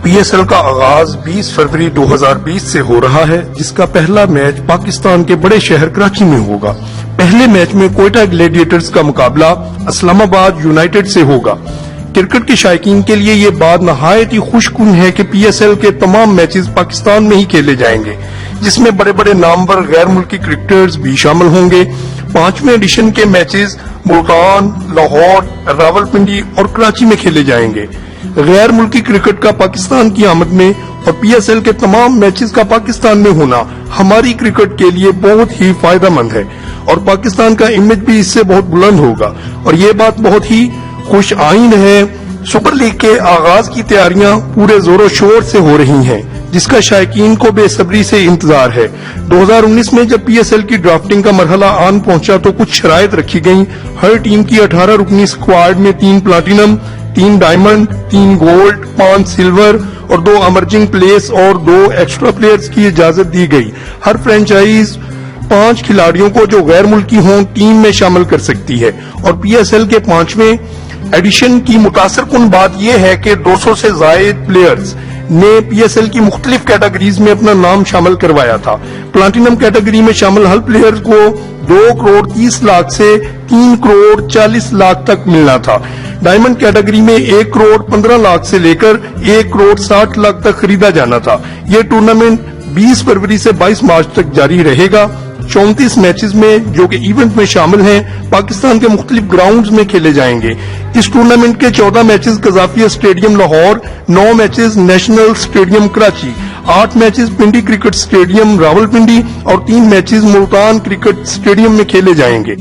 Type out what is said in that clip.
P S L کا آغاز 20 فروری 2020 سے ہو رہا ہے، جس کا پہلا میچ پاکستان کے بڑے شہر کراچی میں ہوگا۔ پہلے میچ میں کوئٹہ گلیڈیٹرز کا مقابلہ اسلام آباد یونائیٹڈ سے ہوگا۔ کرکٹ کے شائقین کے لیے یہ بات نہایت ہی خوش کن ہے کہ پی ایس ایل کے تمام میچز پاکستان میں ہی کھیلے جائیں گے، جس میں بڑے بڑے نامور غیر ملکی کرکٹرز بھی شامل ہوں گے۔ 5ویں ایڈیشن کے میچز ملتان، لاہور، راولپنڈی اور کراچی میں کھیلے جائیں گے۔ غیر ملکی کرکٹ کا پاکستان کی آمد میں اور پی ایس ایل کے تمام میچز کا پاکستان میں ہونا ہماری کرکٹ کے لیے بہت ہی فائدہ مند ہے، اور پاکستان کا امیج بھی اس سے بہت بلند ہوگا، اور یہ بات بہت ہی خوش آئین ہے۔ سپر لیگ کے آغاز کی تیاریاں پورے زور و شور سے ہو رہی ہیں، جس کا شائقین کو بے صبری سے انتظار ہے۔ 2019 میں جب پی ایس ایل کی ڈرافٹنگ کا مرحلہ آن پہنچا تو کچھ شرائط رکھی گئیں۔ ہر ٹیم کی 18 رکنی اسکواڈ میں 3 پلاٹینم، 3 ڈائمنڈ، 3 گولڈ، 5 سلور اور 2 ایمرجنگ پلیئرز اور 2 ایکسٹرا پلیئرز کی اجازت دی گئی۔ ہر فرنچائز 5 کھلاڑیوں کو جو غیر ملکی ہوں ٹیم میں شامل کر سکتی ہے، اور پی ایس ایل کے 5ویں ایڈیشن کی متاثر کن بات یہ ہے کہ 200 سے زائد پلیئرز نے پی ایس ایل کی مختلف کیٹیگریز میں اپنا نام شامل کروایا تھا۔ پلاٹینم کیٹیگری میں شامل ہر پلیئر کو 2 کروڑ 30 لاکھ سے 3 کروڑ 40 لاکھ تک ملنا تھا۔ ڈائمنڈ کیٹیگری میں 1 کروڑ 15 لاکھ سے لے کر 1 کروڑ 60 لاکھ تک خریدا جانا تھا۔ یہ ٹورنامنٹ 20 فروری سے 22 مارچ تک جاری رہے گا۔ 34 میچز میں جو کہ ایونٹ میں شامل ہیں پاکستان کے مختلف گراؤنڈز میں کھیلے جائیں گے۔ اس ٹورنامنٹ کے 14 matches Gaddafi stadium Lahore, 9 matches national stadium Karachi, 8 matches Pindi cricket stadium Rawalpindi اور 3 میچز ملتان کرکٹ اسٹیڈیم میں کھیلے جائیں گے۔